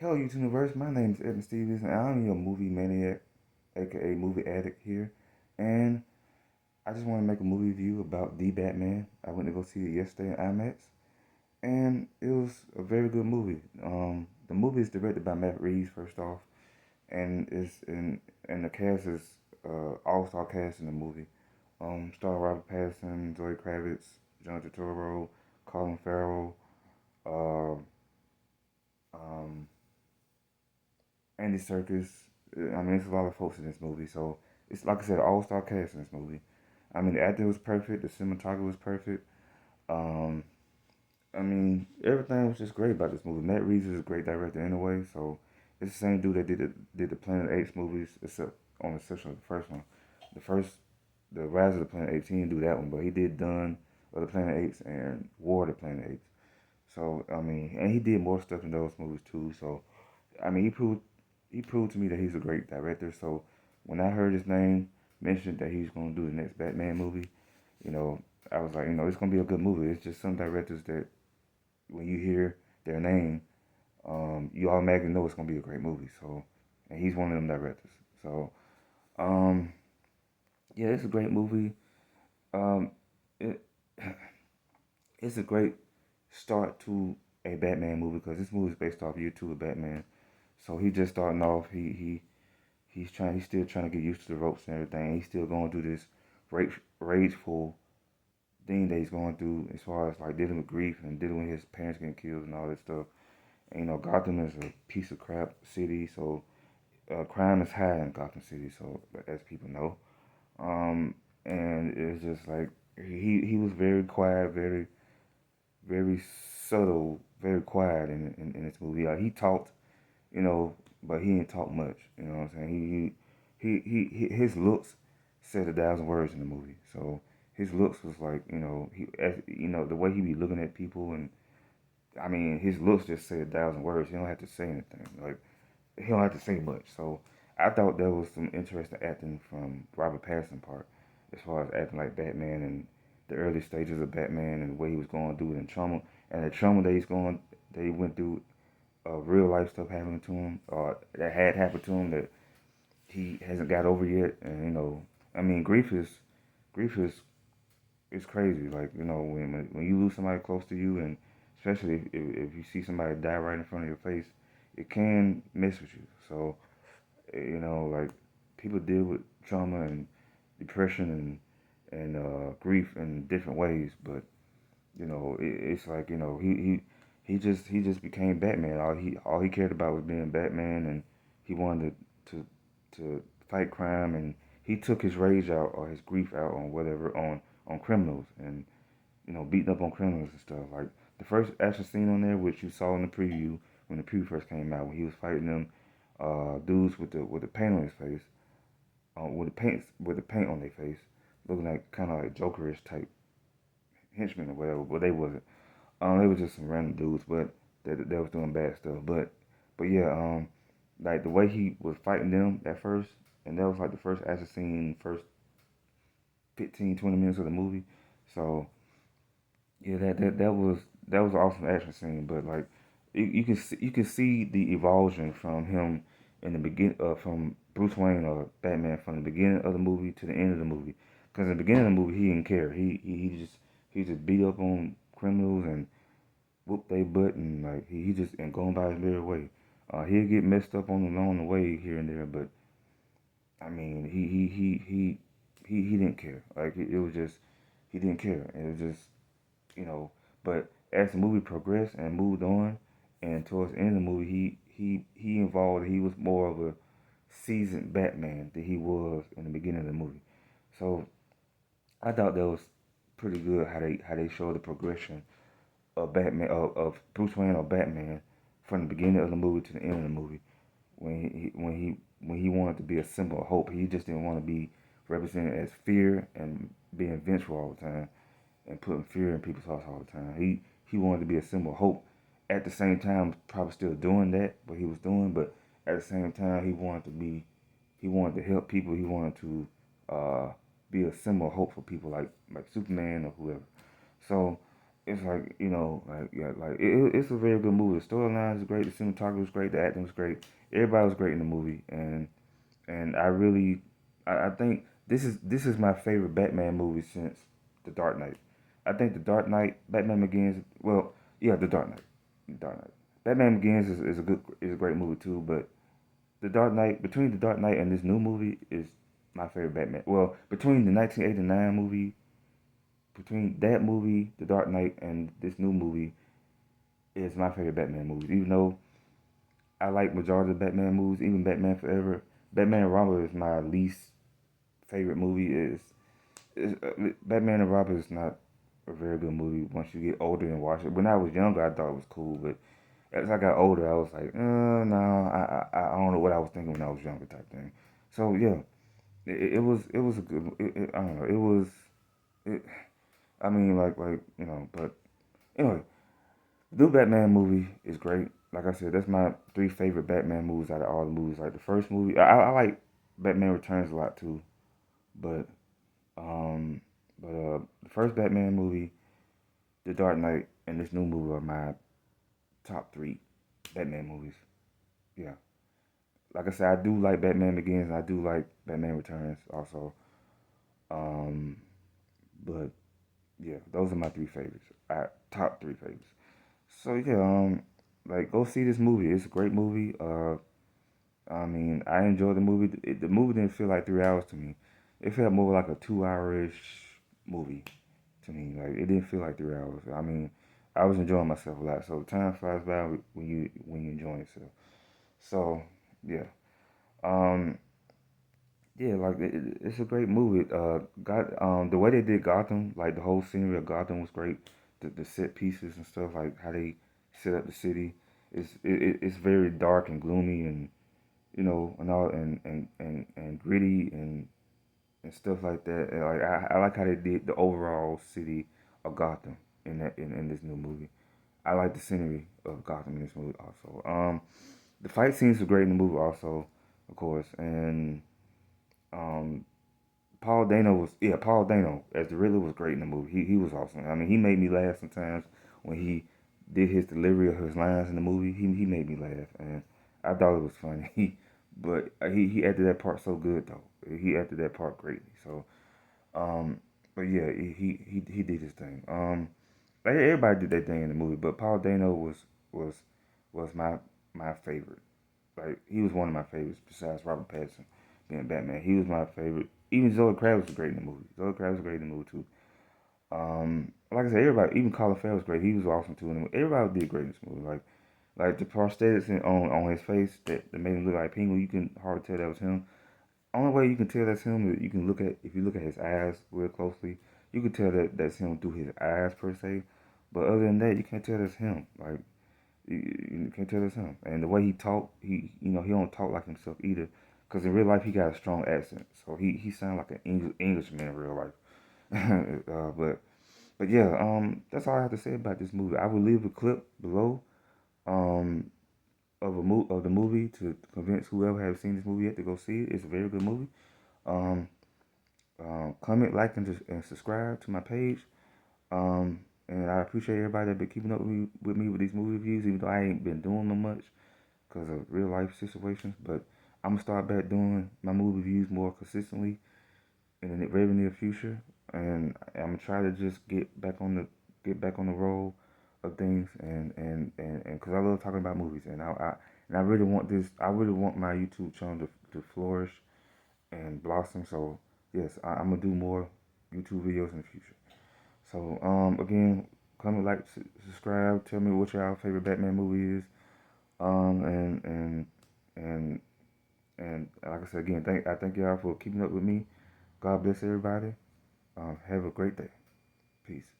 Hello, YouTube Universe. My name is Evan Stevens, and I'm your movie maniac, aka movie addict here. And I just want to make a movie review about The Batman. I went to go see it yesterday in IMAX, and it was a very good movie. The movie is directed by Matt Reeves, first off, and and the cast is all-star cast in the movie. Star Robert Pattinson, Zoe Kravitz, John Turturro, Colin Farrell, uh, um, Andy Serkis. I mean, it's a lot of folks in this movie. So it's like I said, all star cast in this movie. I mean, the acting was perfect. The cinematography was perfect. Um, I mean, everything was just great about this movie. Matt Reeves is a great director anyway. So it's the same dude that did the Planet Apes movies, except on the exception of the first one. The first, the Rise of the Planet Apes, he didn't do that one, but he did Dawn of the Planet Apes and War of the Planet Apes. So I mean, and he did more stuff in those movies too. So I mean, he proved to me that he's a great director. So when I heard his name mentioned that he's going to do the next Batman movie, you know, I was like, it's going to be a good movie. It's just some directors that when you hear their name, you automatically know it's going to be a great movie. So, and he's one of them directors. So, um, yeah, it's a great movie. Um, it, it's a great start to a Batman movie because this movie is based off year two of Batman. So he just starting off. He's still trying to get used to the ropes and everything. He's still going through this rageful thing that he's going through as far as like dealing with grief and dealing with his parents getting killed and all that stuff. And Gotham is a piece of crap city, so crime is high in Gotham City. So as people know, um, and it's just like he was very quiet, very subtle, very quiet in this movie. He talked, but he didn't talk much. You know what I'm saying? His looks said 1,000 words in the movie. So his looks was like, the way he be looking at people, and I mean, his looks just said 1,000 words. He don't have to say anything. Like he don't have to say much. So I thought there was some interesting acting from Robert Pattinson part, as far as acting like Batman and the early stages of Batman and the way he was going through it and trauma and the trauma that he went through, real life stuff happening to him, or that had happened to him that he hasn't got over yet. And I mean, grief is crazy. Like when you lose somebody close to you, and especially if you see somebody die right in front of your face, it can mess with you. So like people deal with trauma and depression and grief in different ways, but it's like he just became Batman. All he cared about was being Batman, and he wanted to fight crime, and he took his rage out or his grief out on whatever on criminals, and beating up on criminals and stuff. Like the first action scene on there, which you saw in the preview when the preview first came out, when he was fighting them dudes with the paint on his face, with the paint on their face, looking like kind of like Jokerish type henchmen or whatever, but they wasn't. They was just some random dudes, but that was doing bad stuff. But yeah, like the way he was fighting them at first, and that was like the first action scene, first 15, 20 minutes of the movie. So yeah, that was an awesome action scene. But like you can see the evolution from him in the begin from Bruce Wayne or Batman from the beginning of the movie to the end of the movie. Because in the beginning of the movie, he didn't care. He just beat up on criminals and whoop they butt, and like he just and going by his merry way. He'll get messed up along the way here and there, but I mean he didn't care. Like it was just he didn't care. It was just you know. But as the movie progressed and moved on, and towards the end of the movie, he involved. He was more of a seasoned Batman than he was in the beginning of the movie. So I thought that was pretty good how they showed the progression of Batman of Bruce Wayne or Batman from the beginning of the movie to the end of the movie. When he wanted to be a symbol of hope, he just didn't want to be represented as fear and being vengeful all the time and putting fear in people's hearts all the time. He wanted to be a symbol of hope. At the same time, probably still doing that, what he was doing, but at the same time, he wanted to help people. He wanted to uh, be a symbol of hope for people like Superman or whoever. So it's like like yeah, like it's a very good movie. The storyline is great, the cinematography was great, the acting was great, everybody was great in the movie, and I really, I think this is my favorite Batman movie since The Dark Knight. I think The Dark Knight, Batman Begins, well, yeah, The Dark Knight, Batman Begins is a great movie too, but The Dark Knight, between The Dark Knight and this new movie is my favorite Batman. Well, between the 1989 movie, between that movie, The Dark Knight, and this new movie is my favorite Batman movies. Even though I like majority of Batman movies, even Batman Forever, Batman and Robin is my least favorite movie. Batman and Robin is not a very good movie once you get older and watch it. When I was younger, I thought it was cool, but as I got older, I was like, no, I don't know what I was thinking when I was younger, type thing. So yeah, it was a good. I don't know. It was. It, I mean, but anyway, the new Batman movie is great. Like I said, that's my three favorite Batman movies out of all the movies. Like the first movie, I like Batman Returns a lot too, but um, the first Batman movie, The Dark Knight, and this new movie are my top three Batman movies. Yeah, like I said, I do like Batman Begins, and I do like Batman Returns also. Um, but yeah, those are my three favorites. Top three favorites. So yeah, like go see this movie. It's a great movie. I mean, I enjoyed the movie. The movie didn't feel like 3 hours to me. It felt more like a 2 hour-ish movie to me. Like it didn't feel like 3 hours. I mean, I was enjoying myself a lot. So time flies by when you enjoy yourself. So yeah, um, yeah, like it's a great movie. Got the way they did Gotham, like the whole scenery of Gotham was great. The set pieces and stuff, like how they set up the city, it's very dark and gloomy and and all and gritty and stuff like that. And like I like how they did the overall city of Gotham in this new movie. I like the scenery of Gotham in this movie also. The fight scenes were great in the movie also, of course, and um Paul Dano as the Riddler was great in the movie. He was awesome. I mean, he made me laugh sometimes when he did his delivery of his lines in the movie. He made me laugh, and I thought it was funny. He acted that part so good though. He acted that part greatly. So but yeah, he did his thing. Like everybody did their thing in the movie, but Paul Dano was was my favorite. Like he was one of my favorites besides Robert Pattinson being Batman. He was my favorite. Even Zoe Kravitz was great in the movie. Zoe Kravitz was great in the movie too. Like I said, everybody, even Colin Farrell was great. He was awesome too. And everybody did great in this movie. Like the prosthetics on his face that made him look like Penguin. You can hardly tell that was him. Only way you can tell that's him is you can look at if you look at his eyes real closely. You can tell that that's him through his eyes per se. But other than that, you can't tell that's him. Like you can't tell it's him. And the way he talk, he don't talk like himself either. Cause in real life he got a strong accent, so he sounds like an Englishman in real life. But yeah, that's all I have to say about this movie. I will leave a clip below, um, of the movie to convince whoever has seen this movie yet to go see it. It's a very good movie. Um, Comment, like, and subscribe to my page. And I appreciate everybody that been keeping up with me with these movie reviews, even though I ain't been doing them much because of real life situations. But I'm gonna start back doing my movie reviews more consistently in the very near future, and I'm gonna try to just get back on the roll of things, and because I love talking about movies, and I really want this. I really want my YouTube channel to flourish and blossom. So yes, I'm gonna do more YouTube videos in the future. So again, comment, like, subscribe. Tell me what your favorite Batman movie is. And and and like I said again, I thank y'all for keeping up with me. God bless everybody. Have a great day. Peace.